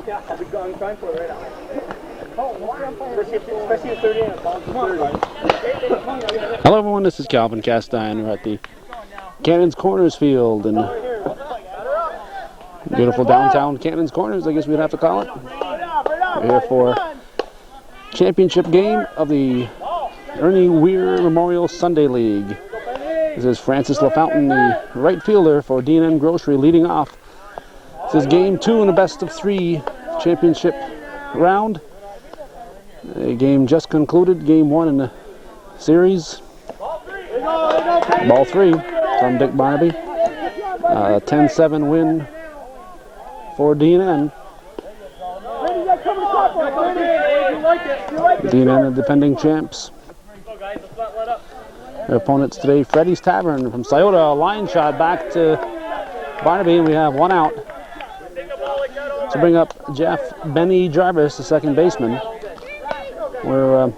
I'll be going trying for it right now. Especially at 30 and a bounce to 30. Hello everyone, this is Calvin Castine. We're at the Cannons Corners field in beautiful downtown Cannons Corners, I guess we'd have to call it. We're here for championship game of the Ernie Weir Memorial Sunday League. This is Francis LaFountain, the right fielder for D&N Gracery, leading off. This is game 2 in the best of 3 championship round. A game just concluded, game 1 in the series. Ball 3 from Dick Barnaby. 10-7 win for D&N. D&N are defending champs. Their opponents today, Freddie's Tavern from Scioto. A line shot back to Barnaby, and we have one out. To bring up Jeff Benny Jarvis, the second baseman. We're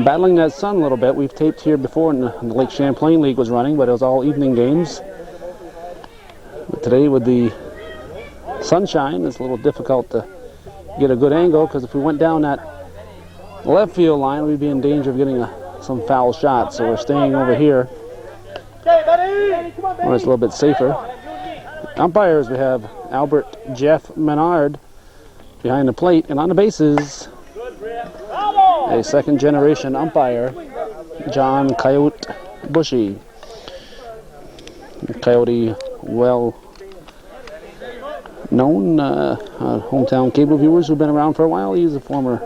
battling that sun a little bit. We've taped here before when the Lake Champlain League was running, but it was all evening games. But today with the sunshine, it's a little difficult to get a good angle, because if we went down that left field line, we'd be in danger of getting some foul shots. So we're staying over here where it's a little bit safer. Umpires, we have Albert Jeff Menard behind the plate, and on the bases, a second generation umpire, John Coyote Bushy. Coyote, well known, hometown cable viewers who've been around for a while. He's a former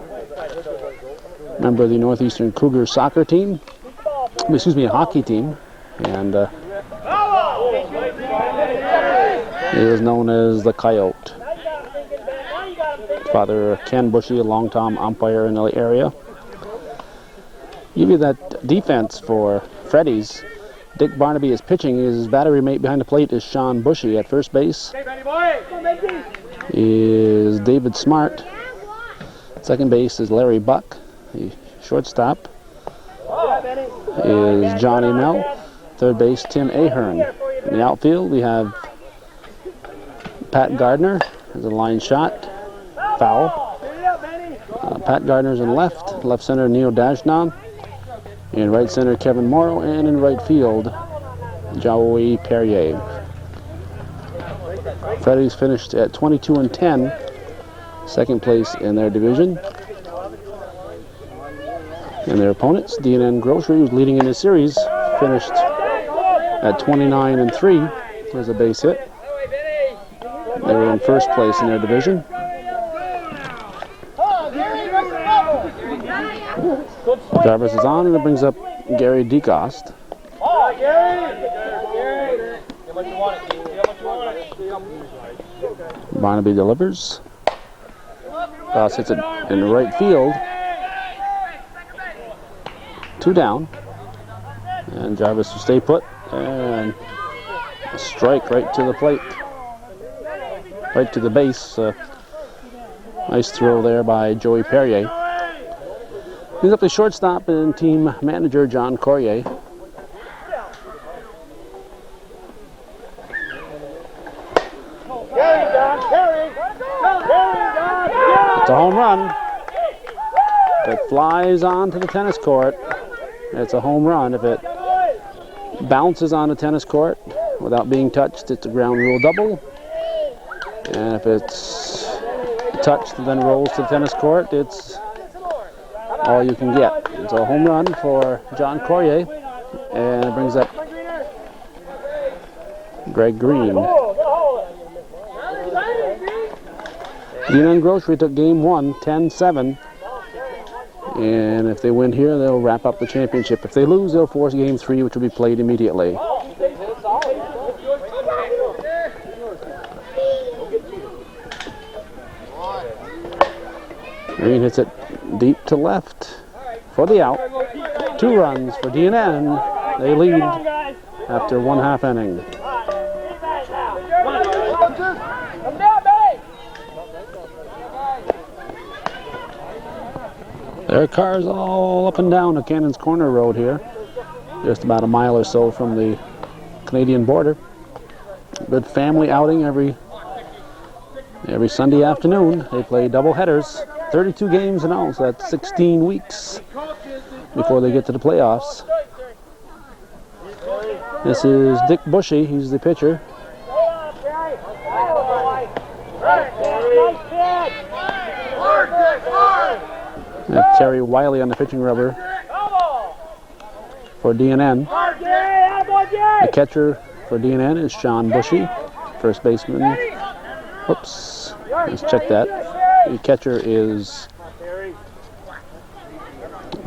member of the Northeastern Cougar soccer team, excuse me, a hockey team, and he is known as the Coyote. Father Ken Bushy, a long-time umpire in the area. Give you that defense for Freddie's. Dick Barnaby is pitching. His battery mate behind the plate is Sean Bushy. At first base is David Smart. Second base is Larry Buck. The shortstop is Johnny Mell. Third base, Tim Ahern. In the outfield, we have Pat Gardner. There's a line shot. Foul. Pat Gardner's in left center Neil Dashnon, in right center Kevin Morrow, and in right field Joey Perrier. Freddie's finished at 22-10, second place in their division. And their opponents, D&N Gracery, who's leading in the series, finished at 29-3. There's a base hit. They're in first place in their division. Jarvis is on, and it brings up Gary DeCoste. Barnaby delivers. Ross hits it in the right field. 2 down. And Jarvis will stay put. And a strike right to the plate. Right to the base. Nice throw there by Joey Perrier. Brings up the shortstop and team manager John Corrier. It's a home run. It flies onto the tennis court. It's a home run. If it bounces on the tennis court without being touched, it's a ground rule double. And if it's touched and then rolls to the tennis court, it's all you can get. It's a home run for John Corrier, and it brings up Greg Green. D&N Gracery took game 1, 10-7, and if they win here, they'll wrap up the championship. If they lose, they'll force game 3, which will be played immediately. Green hits it deep to left for the out. 2 runs for D&N. They lead after 1/2 inning. There are cars all up and down the Cannons Corner Road here, just about a mile or so from the Canadian border. Good family outing every Every Sunday afternoon, they play double headers, 32 games in all, so that's 16 weeks before they get to the playoffs. This is Dick Bushy, he's the pitcher. We have Terry Wiley on the pitching rubber for D&N. The catcher for D&N is Sean Bushy. First baseman, whoops, let's check that. The catcher is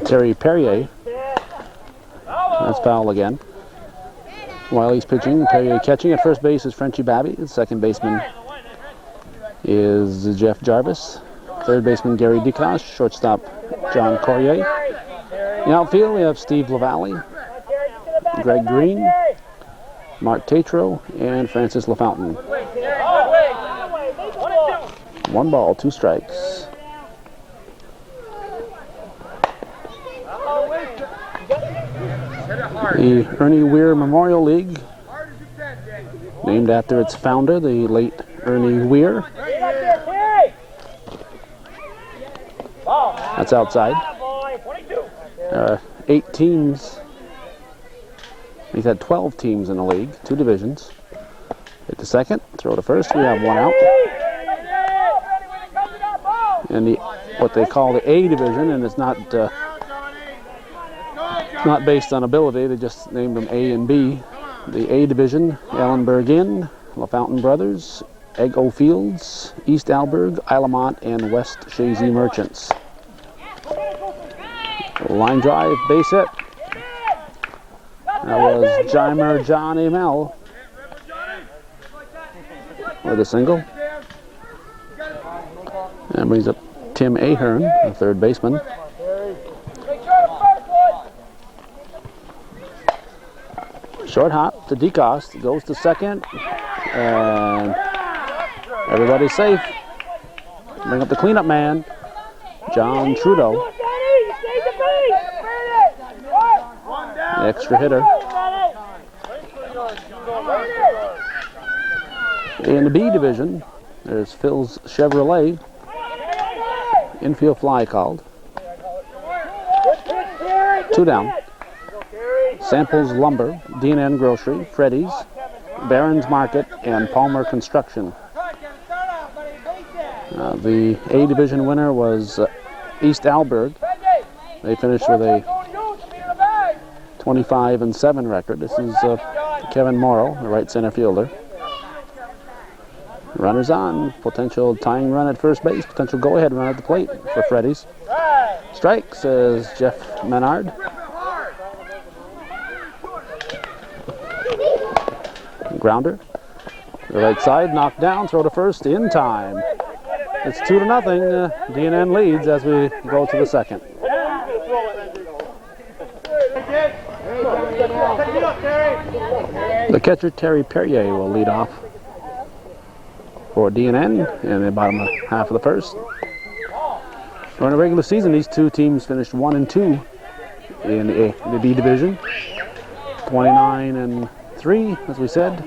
Terry Perrier. That's foul again. Wiley's pitching, Perrier catching. At first base is Frenchie Babby. The second baseman is Jeff Jarvis. Third baseman Gary DeCosh. Shortstop John Corrier. In the outfield we have Steve LaValle, Greg Green, Mark Tatro, and Francis LaFountain. 1 ball, 2 strikes. The Ernie Weir Memorial League, named after its founder, the late Ernie Weir. That's outside. 8 teams. He's had 12 teams in the league, 2 divisions. Hit the second, throw to first. We have 1 out. And the what they call the A division, and it's not based on ability. They just named them A and B. The A division: Ellenberg Inn, LaFountain Brothers, Eggo Fields, East Alberg, Ilamont, and West Shazy Merchants. Line drive, base hit. That was Jimer John Amell with a single. And brings up Tim Ahern, the third baseman. Short hop to DeCoste, goes to second, and everybody's safe. Bring up the cleanup man, John Trudeau. The extra hitter. In the B division, there's Phil's Chevrolet. Infield fly called. 2 down. Samples Lumber, D&N Grocery, Freddie's, Barron's Market, and Palmer Construction. The A division winner was East Alberg. They finished with a 25-7 record. This is Kevin Morrow, the right center fielder. Runners on, potential tying run at first base, potential go-ahead run at the plate for Freddie's. Strike, says Jeff Menard. Grounder, the right side, knocked down, throw to first in time. It's 2-0. D&N leads as we go to the second. The catcher Terry Perrier will lead off for D&N in the bottom half of the first. During the regular season, these 2 teams finished 1-2 in the B division. 29-3, as we said,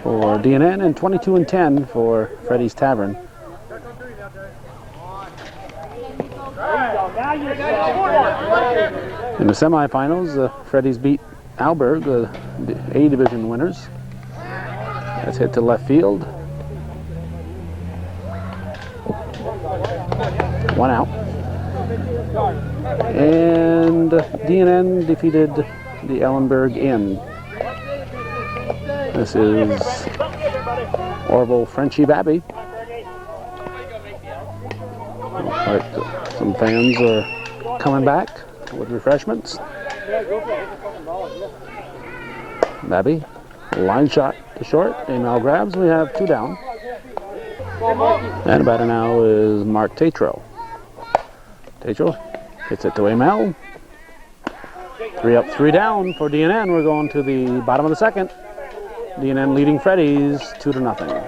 for D&N, and 22-10 for Freddie's Tavern. In the semifinals, Freddie's beat Alberg, the A division winners. That's hit to left field. 1 out. And D&N defeated the Ellenberg Inn. This is Orville Frenchie Babby. Some fans are coming back with refreshments. Babby, line shot to short. Amell grabs. We have 2 down. And batter now is Mark Tatro. Tatro hits it to Amell. 3 up, 3 down for D&N. We're going to the bottom of the second. D&N leading Freddie's 2-0.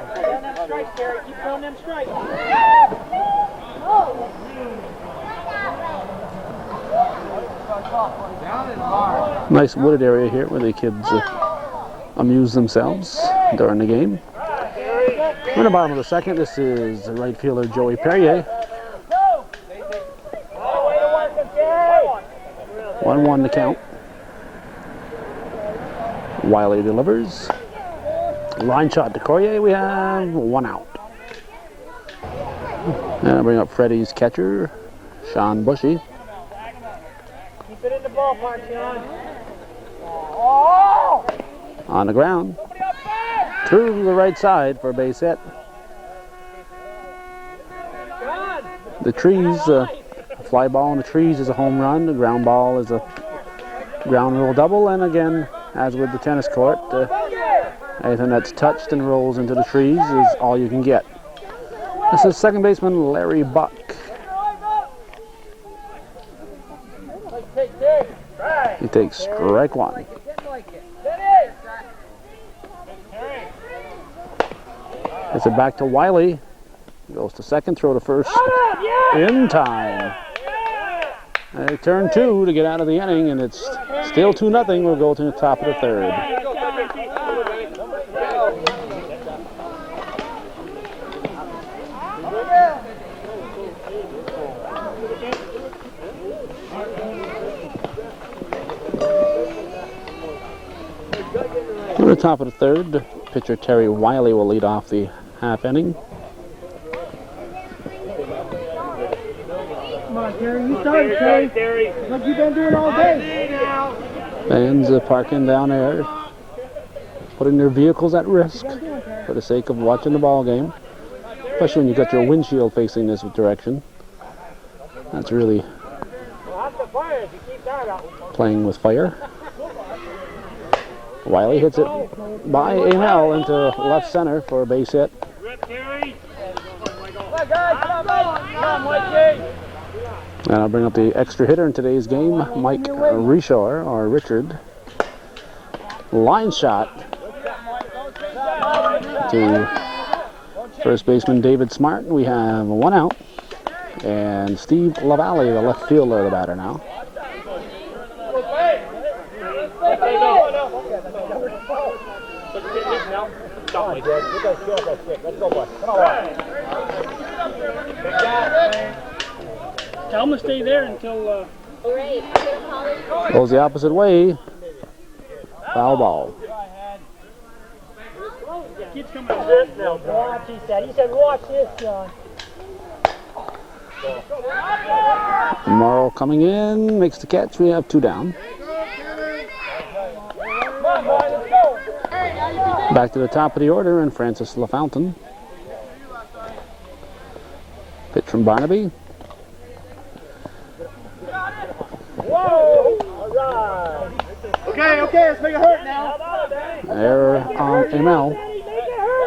Nice wooded area here where the kids amuse themselves during the game. We're in the bottom of the second. This is right fielder Joey Perrier. 1-1 to count. Wiley delivers. Line shot to Corrier. We have 1 out. And I'll bring up Freddie's catcher, Sean Bushy. Keep it in the ballpark, Sean. Oh! On the ground. Through the right side for a base hit. The trees, a fly ball in the trees is a home run. The ground ball is a ground rule double. And again, as with the tennis court, anything that's touched and rolls into the trees is all you can get. This is second baseman Larry Buck. He takes strike 1. Gets it back to Wiley. Goes to second, throw to first in time. They turn 2 to get out of the inning, and it's still 2-0. We'll go to the top of the third. To the top of the third, pitcher Terry Wiley will lead off the half inning. Come on, Terry, you started, Terry. What you been doing all day? Fans parking down there, putting their vehicles at risk for the sake of watching the ball game, especially when you got your windshield facing this direction. That's really playing with fire. Wiley hits it by Amel into left center for a base hit. And I'll bring up the extra hitter in today's game, Mike Richard, or Richard. Line shot to first baseman David Smart. We have 1 out. And Steve LaValle, the left fielder, the batter now. Tell him to stay there until. Goes the opposite way. Foul ball. Kids coming out this now. Watch, he said. He said, watch this, John. Morrow coming in, makes the catch. We have 2 down. Back to the top of the order, and Francis LaFountain. Pitch from Barnaby. Whoa! All right. Okay, let's make it hurt now. Error on Amel.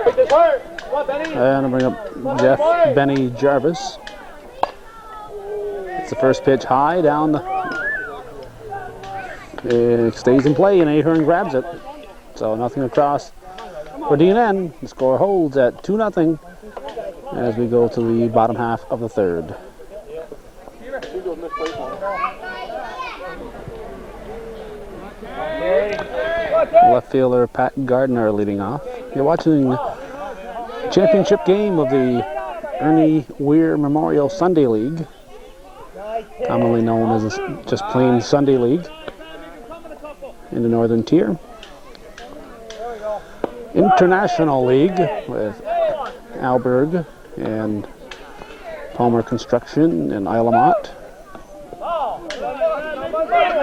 Make this hurt. Come on, Benny. And I'll bring up Jeff Benny Jarvis. It's the first pitch high down. It stays in play, and Ahern grabs it. So nothing across for D&N. The score holds at 2-0 as we go to the bottom half of the third. Left fielder Pat Gardner leading off. You're watching the championship game of the Ernie Weir Memorial Sunday League, commonly known as just plain Sunday League in the Northern Tier. International League with Alberg and Palmer Construction and Isle of Mont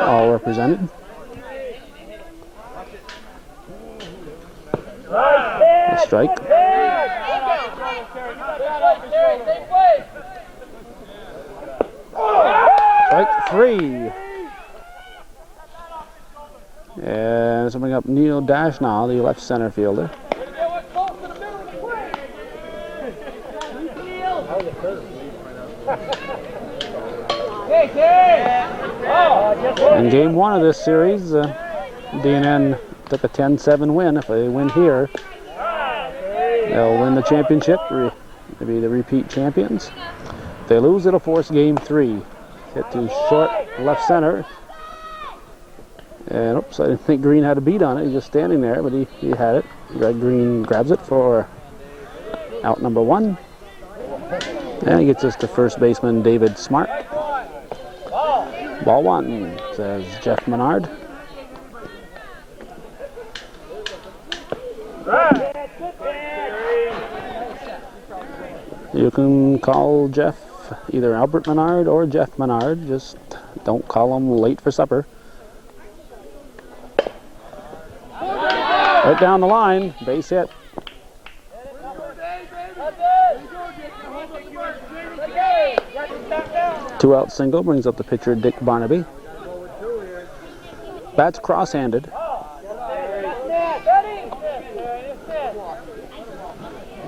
all represented. A strike. Strike 3. And something up Neil Dashnaw, the left center fielder. In game 1 of this series, D&N took a 10-7 win. If they win here, they'll win the championship, they'll be the repeat champions. If they lose, it'll force game 3. Hit to short left center. And oops, I didn't think Green had a beat on it. He's just standing there, but he had it. Greg Green grabs it for Out number 1. And he gets us to first baseman David Smart. Ball 1, says Jeff Menard. You can call Jeff either Albert Menard or Jeff Menard. Just don't call him late for supper. Right down the line, base hit. Two-out single brings up the pitcher Dick Barnaby. Bat's cross-handed.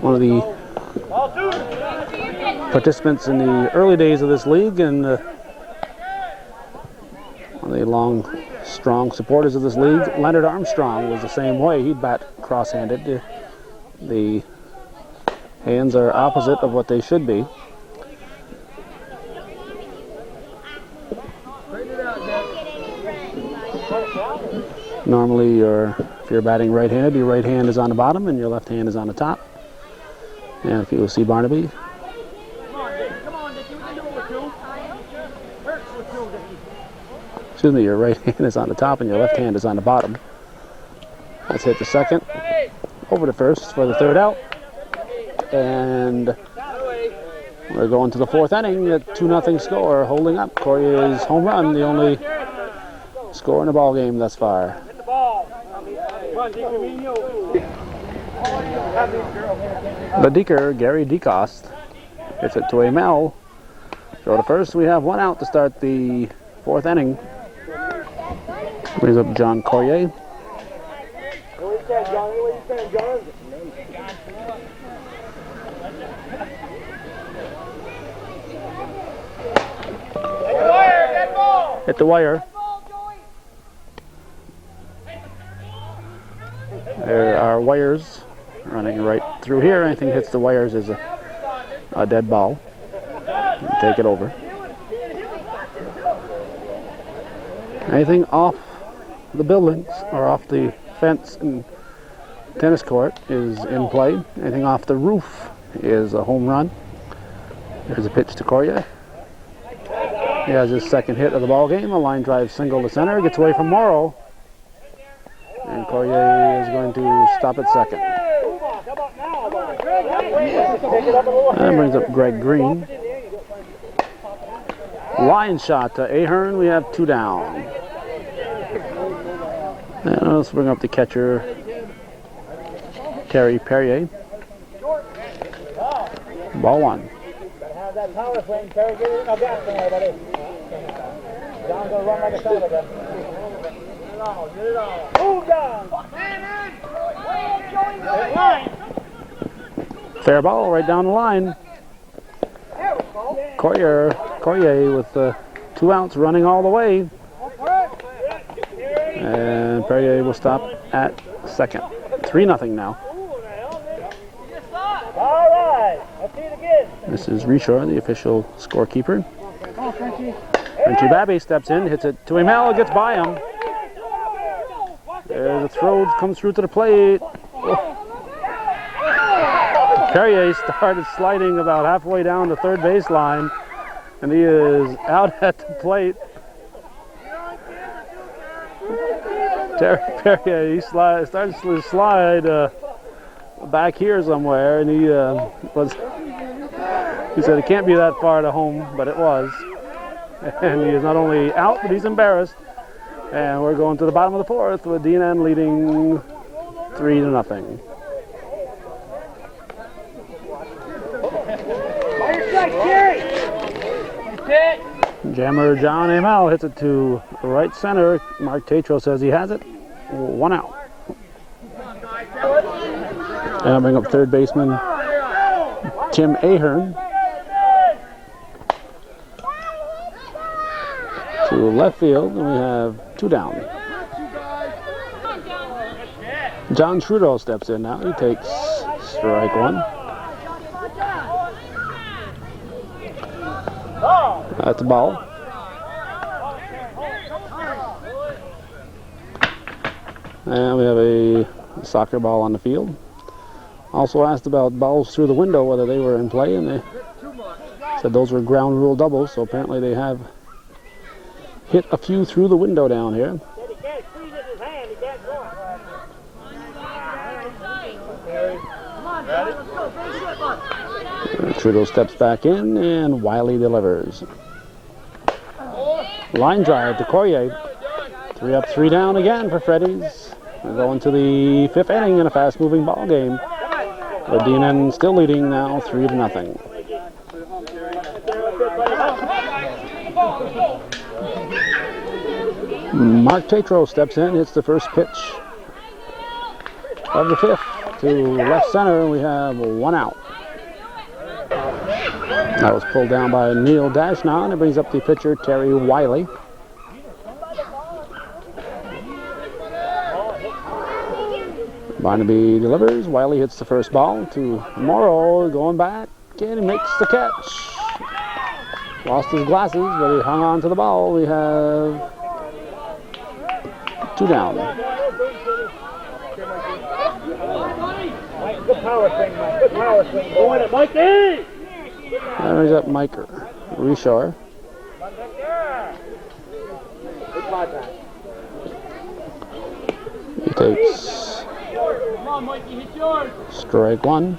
One of the participants in the early days of this league, and one of the long, strong supporters of this league, Leonard Armstrong, was the same way. He'd bat cross-handed. The hands are opposite of what they should be. Normally, if you're batting right-handed, your right hand is on the bottom and your left hand is on the top. And if you will see Barnaby, excuse me, your right hand is on the top and your left hand is on the bottom. Let's hit the second, over to first for the third out. And we're going to the 4th inning at 2-0 score, holding up Corey's home run, the only score in the ball game thus far. The Deaker, Gary DeCoste, hits it to Amel. Throw to first. We have 1 out to start the 4th inning. Brings up John Corrier. Hit the wire. There are wires running right through here. Anything hits the wires is a dead ball. Take it over. Anything off the buildings or off the fence and tennis court is in play. Anything off the roof is a home run. There's a pitch to Corrier. He has his second hit of the ball game. A line drive single to center. Gets away from Morrow. And Corrier is going to stop at second. And brings up Greg Green. Line shot to Ahern. We have 2 down. And let's bring up the catcher, Terry Perrier. Ball 1. Have that power swing, Terry. Give it no gas in there, buddy. John's going to run like a son of a. Get it all. Move down. Fair ball right down the line. Corrier with 2 outs running all the way. And Perrier will stop at second. 3-0 now. All right. Let's see it again. This is Reshore, the official scorekeeper. Frenchie Babby steps in, hits it to Amel, gets by him. There's a throw, comes through to the plate. Oh. Perrier started sliding about halfway down the third baseline, and he is out at the plate. Terry Perrier, he started to slide back here somewhere, and he said it can't be that far to home, but it was. And he is not only out, but he's embarrassed. And we're going to the bottom of the 4th with D&N leading 3-0. Jammer John Amel hits it to right center. Mark Tatro says he has it. 1 out. And I'll bring up third baseman Tim Ahern. To left field, and we have 2 down. John Trudeau steps in now. He takes strike 1. That's a ball. And we have a soccer ball on the field. Also asked about balls through the window, whether they were in play, and they said those were ground rule doubles, so apparently they have hit a few through the window down here. Trudeau steps back in, and Wiley delivers. Line drive to Corrier. 3 up, 3 down again for Freddie's. We're going to the 5th inning in a fast-moving ball game. With D&N still leading now 3-0. Mark Tatro steps in, hits the first pitch of the 5th to left center. We have 1 out. That was pulled down by Neil Dashnow, and it brings up the pitcher Terry Wiley. Barnaby delivers. Wiley hits the first ball to Morrow, going back, and he makes the catch. Lost his glasses, but he hung on to the ball. We have 2 down. Good power swing, Mike. Good power swing. Going it, Mikey! There's up Mike Reshore. He takes strike 1.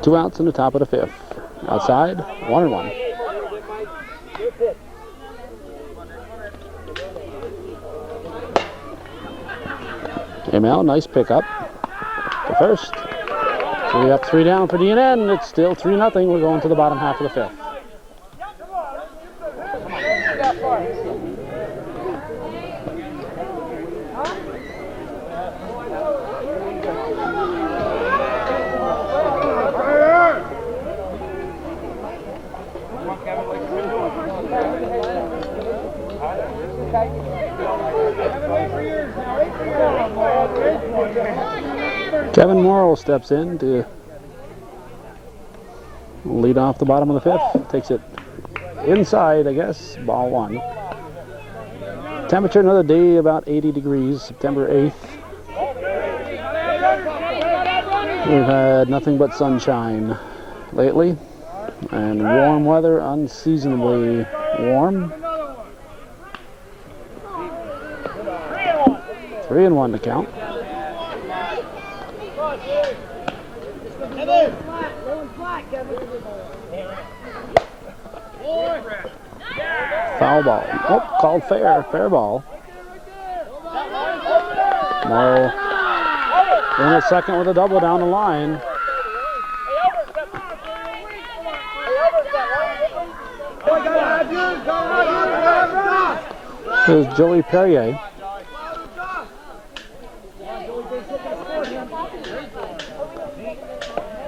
2 outs in the top of the 5th. Outside, 1-1. Emil, nice pickup. The first. 3 up, 3 down for D&N. It's still 3-0. We're going to the bottom half of the 5th. Kevin Morrow steps in to lead off the bottom of the 5th. Takes it inside, I guess. Ball 1. Temperature another day about 80 degrees, September 8th. We've had nothing but sunshine lately, and warm weather, unseasonably warm. 3-1 to count. Foul ball. Oh, called fair. Fair ball. Morrow in at second with a double down the line. Here's Joey Perrier.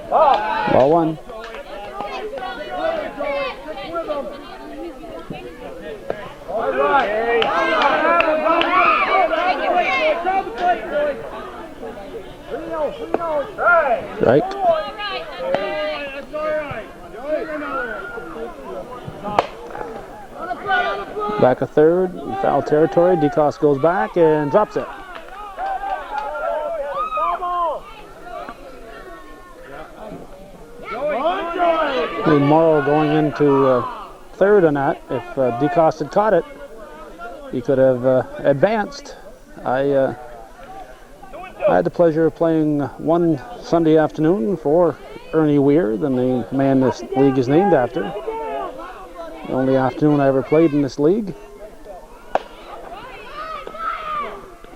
Ball 1. Right. Back a third, foul territory. DeCoste goes back and drops it. And Morrow going into third on that. If DeCoste had caught it, he could have advanced. I had the pleasure of playing one Sunday afternoon for Ernie Weir, the man this league is named after. The only afternoon I ever played in this league.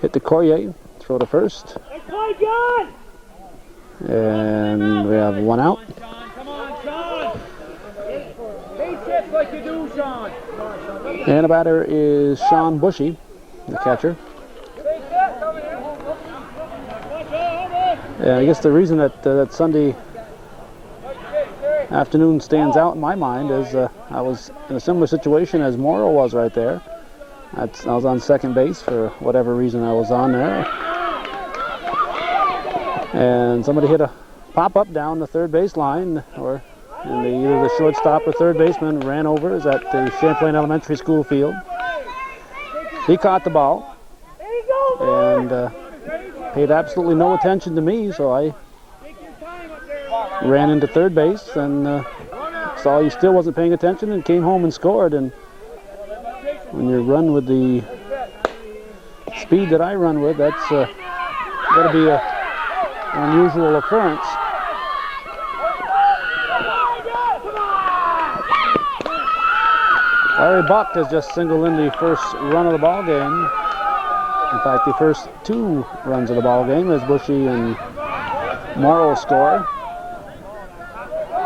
Hit the Corrier, throw to first. And we have 1 out. And the batter is Sean Bushy, the catcher. And I guess the reason that that Sunday afternoon stands out in my mind is I was in a similar situation as Morrow was right there. I was on second base for whatever reason I was on there. And somebody hit a pop-up down the third base line, or either the shortstop or third baseman ran over. Is at the Champlain Elementary School field. He caught the ball and paid absolutely no attention to me, so I ran into third base and saw he still wasn't paying attention and came home and scored. And when you run with the speed that I run with, that's got to be an unusual occurrence. Larry Buck has just singled in the first run of the ball game. In fact, the first 2 runs of the ball game as Bushy and Morrow score.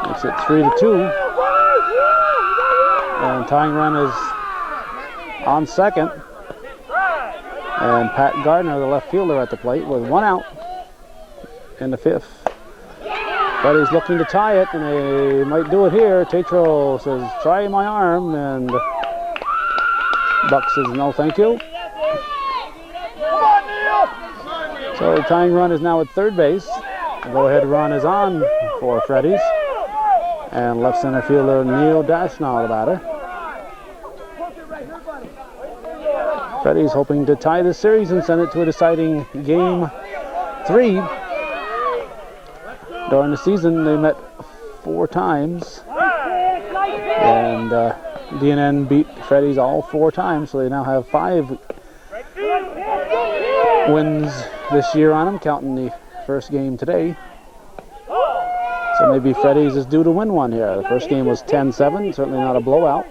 Makes it 3-2. And tying run is on second. And Pat Gardner, the left fielder, at the plate with 1 out in the 5th. Freddie's looking to tie it, and they might do it here. Tatro says, try my arm, and Buck says, no, thank you. So the tying run is now at third base. The go-ahead run is on for Freddie's. And left center fielder Neil Dashnaw, the batter. Freddie's hoping to tie this series and send it to a deciding game 3. During the season, they met 4 times, and D&N beat Freddie's all 4 times, so they now have 5 wins this year on them, counting the first game today. So maybe Freddie's is due to win one here. The first game was 10-7, certainly not a blowout.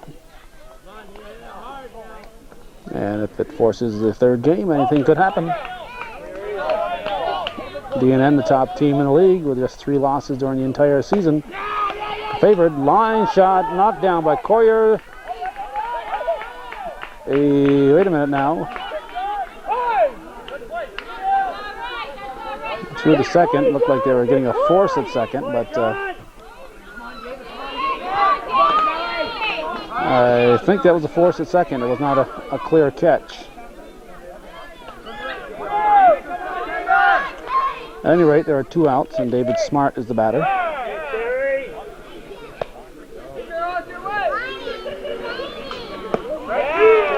And if it forces the third game, anything could happen. D&N, the top team in the league, with just 3 losses during the entire season. Favored, line shot, knocked down by Coyer. Wait a minute now. Through the second, looked like they were getting a force at second, but I think that was a force at second. It was not a clear catch. At any rate, there are 2 outs, and David Smart is the batter.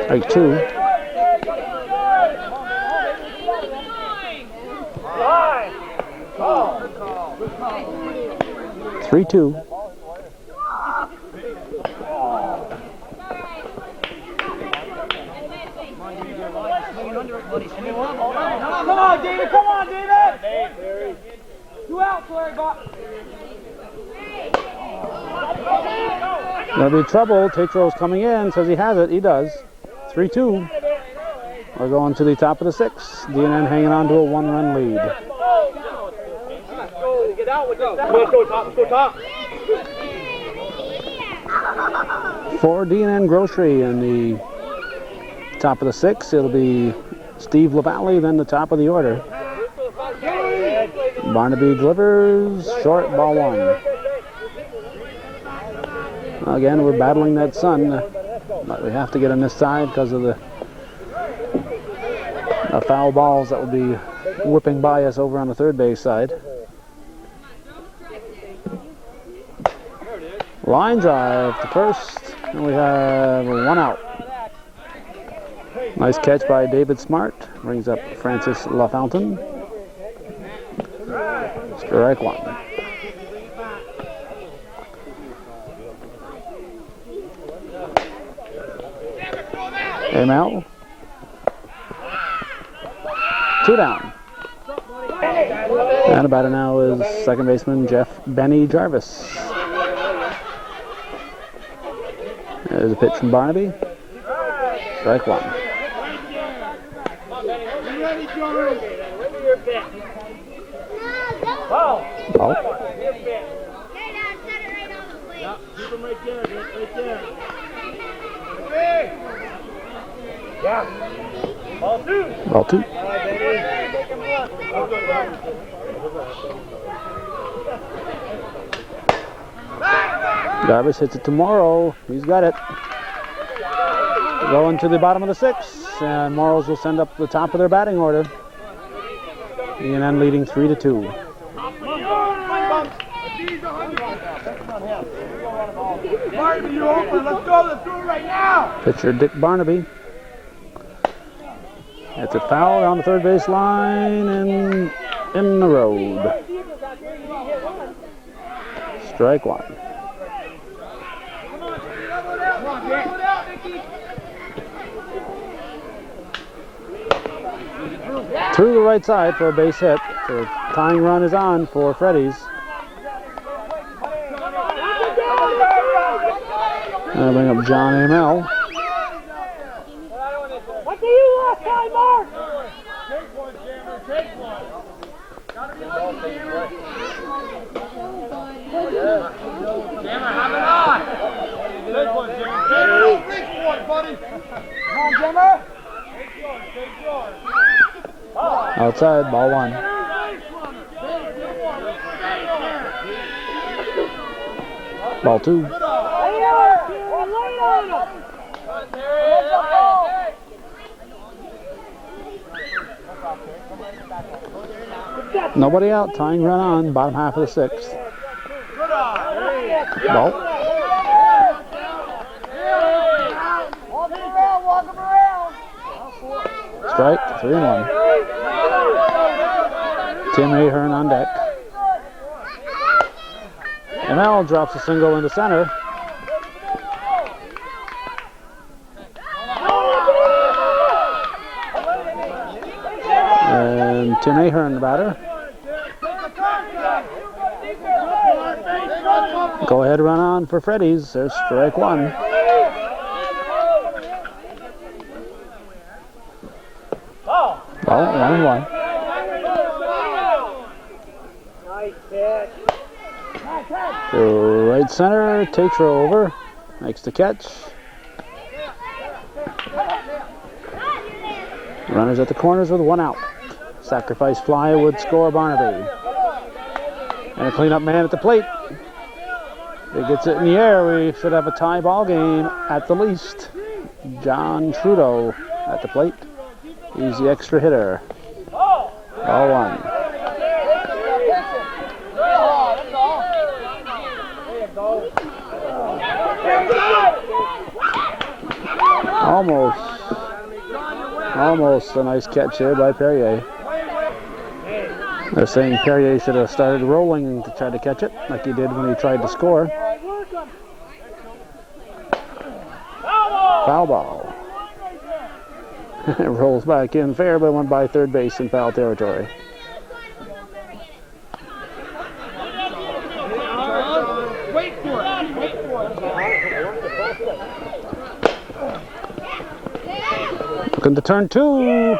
Strike 2. Three, 2. Come on, David! Come on, David! 2 outs, Larry Buck. Gonna be trouble. Tatro's coming in, says he has it. He does. 3-2. We're going to the top of the 6th. D&N hanging on to a 1-run lead. Get out with this. Let's go top. Let's go top. For D&N Grocery in the top of the 6th, it'll be Steve LaValle, then the top of the order. Barnaby delivers, short, ball 1. Again, we're battling that sun, but we have to get on this side because of the foul balls that will be whipping by us over on the third base side. Line drive to first, and we have 1 out. Nice catch by David Smart. Brings up Francis LaFountain. Strike 1. Mel. 2 down. And about it now is second baseman Benny Jarvis. There's a pitch from Barnaby. Strike 1. Ball. Yeah. Ball 2. Ball 2. Jarvis hits it to Morrow. He's got it. Going to the bottom of the 6th, and Morrows will send up the top of their batting order. D&N leading 3-2. Barnaby, you open. Let's go. Let's do it right now. Pitcher Dick Barnaby. It's a foul on the third base line and in the road. Strike one. Through the right side for a base hit. The tying run is on for Freddie's. I'll bring up John Amell. What do you last time, Mark? Take one, Jammer. Take one. Gotta be lucky, Jammer. Jammer, have it on. Take one, Jammer. Take one, buddy. Come on, Jammer. Take yours. Take yours. Outside, ball one. Ball two. Nobody out, tying run on, bottom half of the sixth. Ball. Strike, 3-1. Tim Ahern on deck. Amell drops a single into center. And Tim Ahern, the batter. Go ahead, run on for Freddie's. There's strike one. Oh, 1-1. Nice pitch. To right center, takes her over, makes the catch. Runners at the corners with one out. Sacrifice fly would score Barnaby. And a cleanup man at the plate. If he gets it in the air, we should have a tie ball game at the least. John Trudeau at the plate. He's the extra hitter. Ball one. Almost a nice catch here by Perrier. They're saying Perrier should have started rolling to try to catch it, like he did when he tried to score. Foul ball. It rolls back in fair, but went by third base in foul territory. Wait for it. Wait for it. Looking to turn two.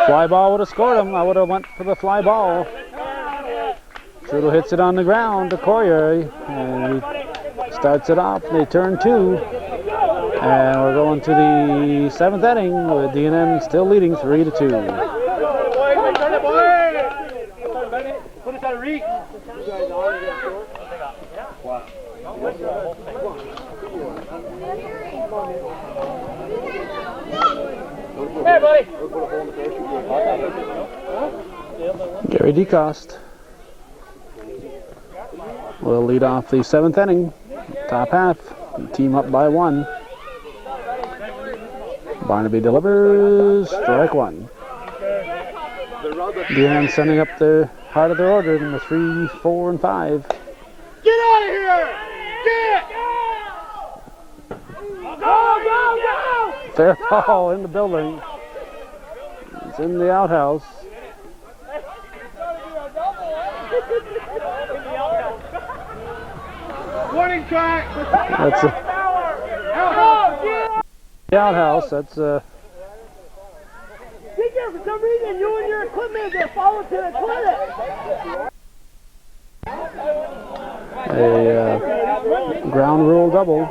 Fly ball would have scored him. I would have went for the fly ball. Trudeau hits it on the ground to Courier, and he starts it off. They turn two. And we're going to the seventh inning with D&N still leading 3-2. Hey, buddy. Gary DeCoste will lead off the seventh inning. Top half. Team up by one. Barnaby delivers, strike one. D&N sending up the heart of their order in the 3, 4, and 5. Get out of here! Get! Go! Fair ball in the building. It's in the outhouse. Warning track! That's the outhouse. That's Be careful, for some reason you and your equipment are follow to the toilet. a ground rule double.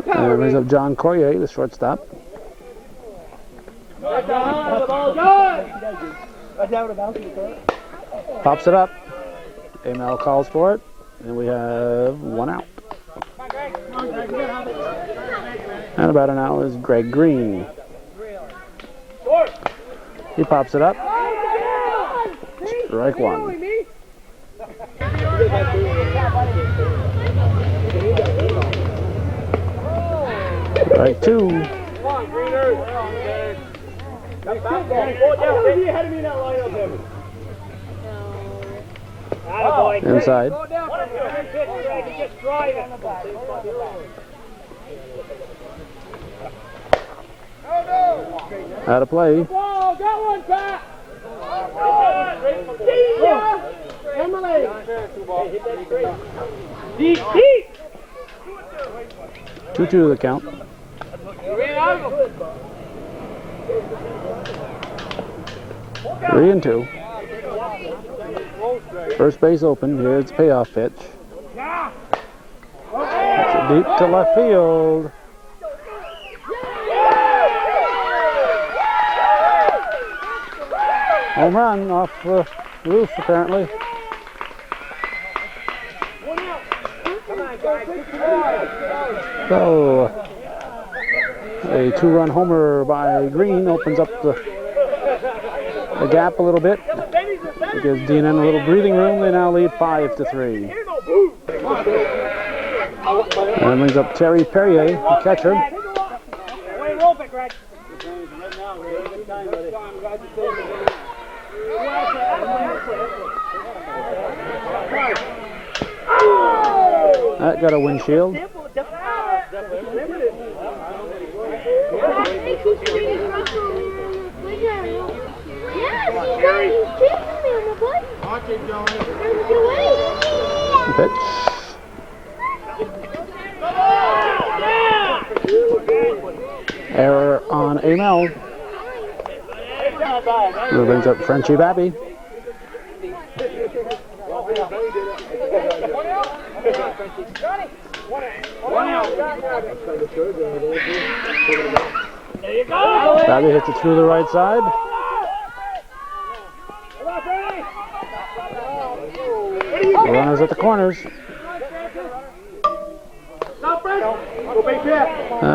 And brings up John Courier, the shortstop. Pops it up. Amell calls for it, and we have one out. And about an out is Greg Green. He pops it up. Strike one. Strike two. Come on, Greener. Ahead of me in that lineup, Devin. Inside. Go down. Just drive it. Out of play. Whoa, got one, Pat. Emily. Deep. 2-2 the count. 3-2. First base open. Here's the payoff pitch. It's deep to left field. Home run off the roof, apparently. So, a two-run homer by Green opens up the gap a little bit. It gives D&N a little breathing room. They now lead 5-3. And it brings up Terry Perrier, the catcher. That got a windshield. Pitch. Error on Amel. Who brings up Frenchie Babby. Babby hits it through the right side. The runners at the corners.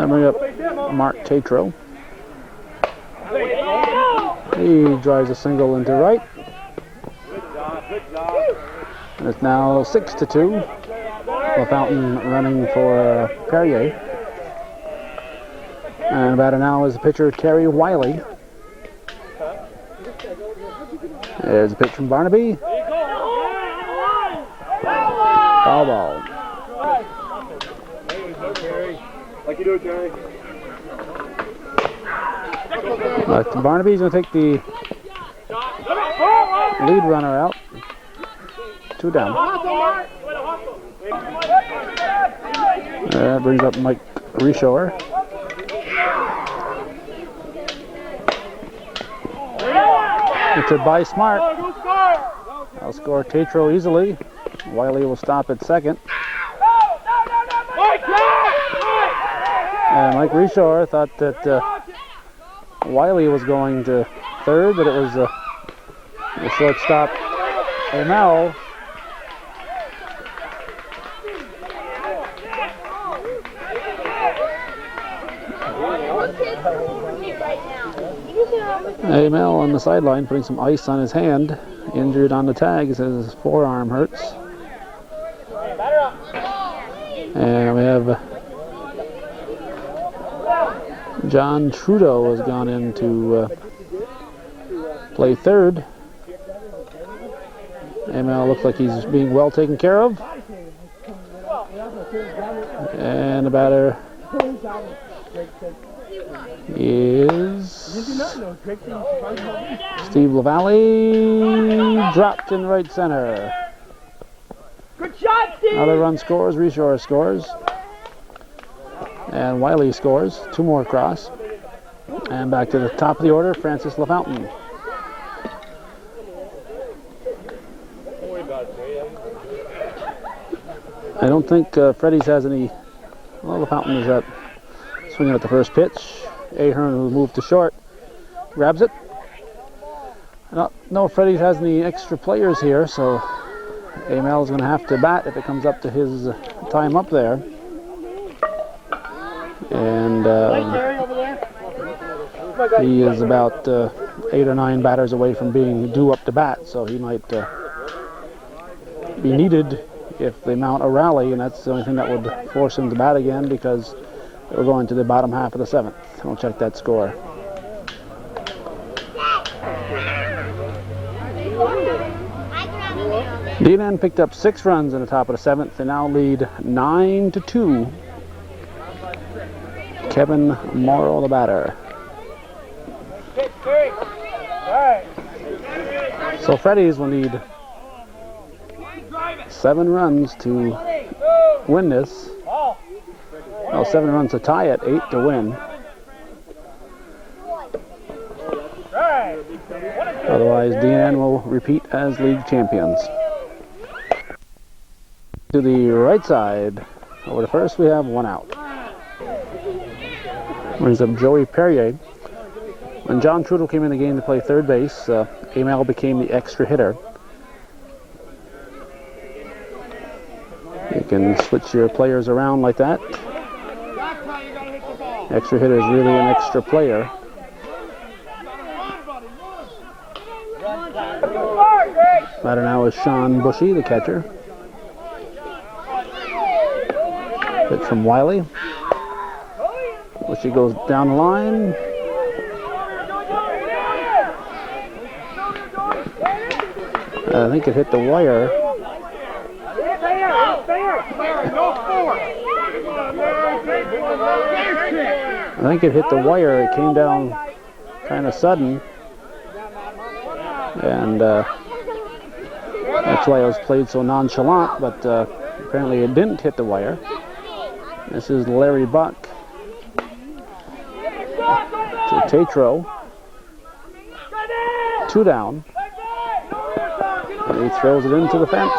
Bring up Mark Tatro. He drives a single into right. And it's now 6-2. LaFountain running for Perrier. And about an hour is the pitcher Terry Wiley. There's a pitch from Barnaby. Foul ball. Like you do it, Terry. Barnaby's going to take the lead runner out. 2 down. That brings up Mike Reshore. It's a by Smart. I'll score Tatro easily. Wiley will stop at second. And Mike Reshore thought that Wiley was going to third, but it was the shortstop Amel. Amel on the sideline putting some ice on his hand, injured on the tag. He says his forearm hurts. And we have John Trudeau has gone in to play third. Amel looks like he's being well taken care of. And the batter is Steve LaValle, dropped in right center. Good shot, Steve! Another run scores, Reshore scores. And Wiley scores, 2 more across. And back to the top of the order, Francis LaFountain. I don't think Freddie's has any. Well, LaFountain is up, swinging at the first pitch. Ahern, who moved to short, grabs it. I don't know if Freddie has any extra players here, so Amel is going to have to bat if it comes up to his time up there. And he is about 8 or 9 batters away from being due up to bat, so he might be needed if they mount a rally, and that's the only thing that would force him to bat again, because We're going to the bottom half of the 7th. We'll check that score. D&N picked up 6 runs in the top of the 7th. They now lead 9-2. Kevin Morrow, the batter. So Freddie's will need 7 runs to win this. Well, 7 runs to tie it, 8 to win. Otherwise, D&N will repeat as league champions. To the right side, over to first, we have 1 out. Brings up Joey Perrier. When John Trudel came in the game to play third base, Amel became the extra hitter. You can switch your players around like that. Extra hitter is really an extra player. Batter now is Sean Bushy, the catcher. Hit from Wiley. Bushy goes down the line. I think it hit the wire. I think it hit the wire. It came down kind of sudden. And that's why it was played so nonchalant, but apparently it didn't hit the wire. This is Larry Buck to Tatro. 2 down. And he throws it into the fence.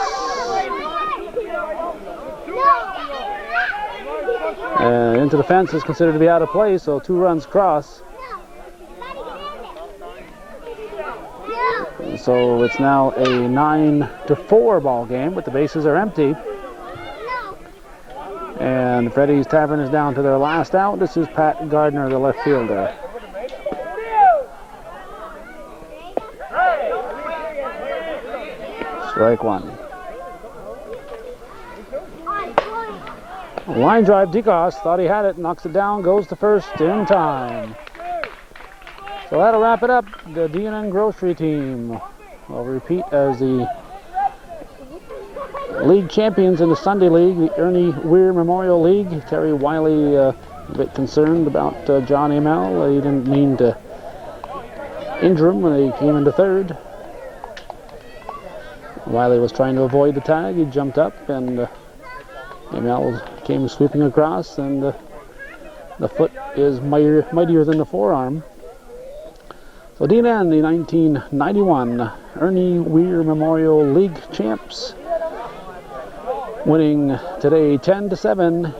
Into the fence is considered to be out of play, so 2 runs cross. So it's now a 9-4 ball game, but the bases are empty. And Freddie's Tavern is down to their last out. This is Pat Gardner, the left fielder. Strike 1. Line drive, Dicos thought he had it, knocks it down, goes to first in time. So that'll wrap it up. The D&N Grocery team will repeat as the league champions in the Sunday League, the Ernie Weir Memorial League. Terry Wiley a bit concerned about John Amell. He didn't mean to injure him when he came into third. Wiley was trying to avoid the tag. He jumped up and Amell came sweeping across, and the foot is mightier than the forearm. So D&N, the 1991 Ernie Weir Memorial League champs, winning today 10-7,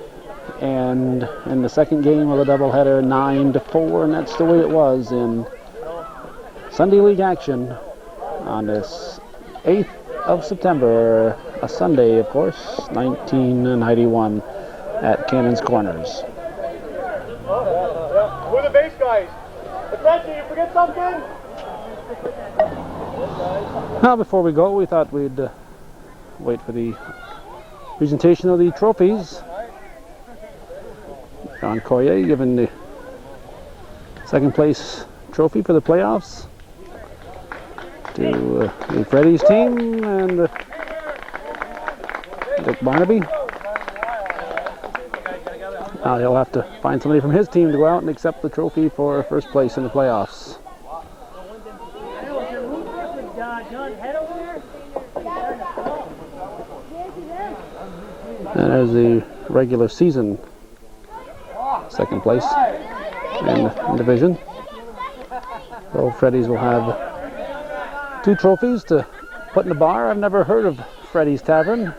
and in the second game of the doubleheader 9-4, and that's the way it was in Sunday League action on this 8th of September, a Sunday, of course, 1991 at Cannon's Corners. Who are the base guys? Attention, you forget something? Now, before we go, we thought we'd wait for the presentation of the trophies. John Coyer given the second place trophy for the playoffs to Freddie's team and Dick Barnaby. Now he'll have to find somebody from his team to go out and accept the trophy for first place in the playoffs. And there's the regular season second place in the division. So Freddie's will have 2 trophies to put in the bar. I've never heard of Freddie's Tavern,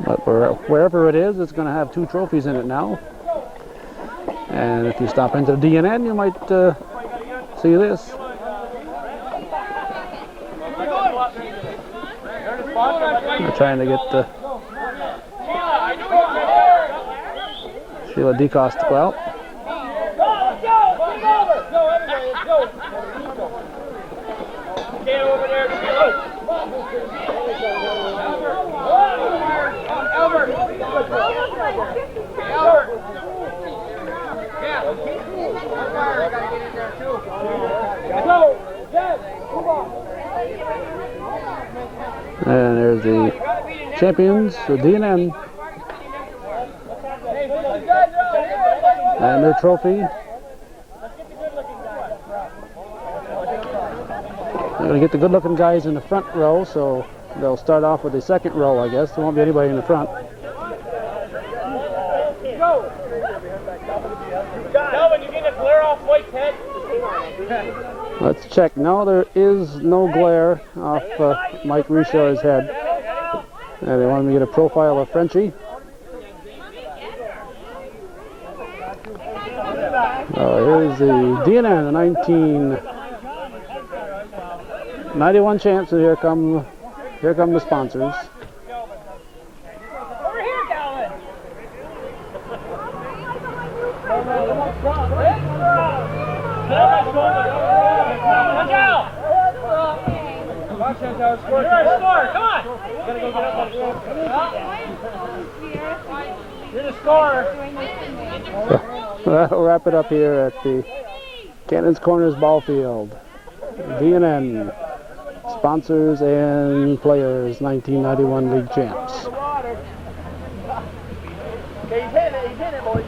but wherever it is, it's going to have 2 trophies in it now. And if you stop into the D&N, you might see this. We're trying to get Sheila Decos to go out. Get over there, And there's the champions, the D&N, and their trophy. They're going to get the good-looking guys in the front row, so they'll start off with the second row, I guess. There won't be anybody in the front. Calvin, you get a glare off White's head? Let's check. No, there is no glare off Mike Rishaw's head. And they wanted me to get a profile of Frenchie. Here's the D&N, the 1991 champs, and here come the sponsors. Over here, Calvin! Watch out! Watch out, score. You're our scorer, come on! You gotta go get up. You're the scorer. That'll wrap it up here at the Cannons Corners ball field. D&N sponsors and players, 1991 league champs. Okay, he's hitting it, boys.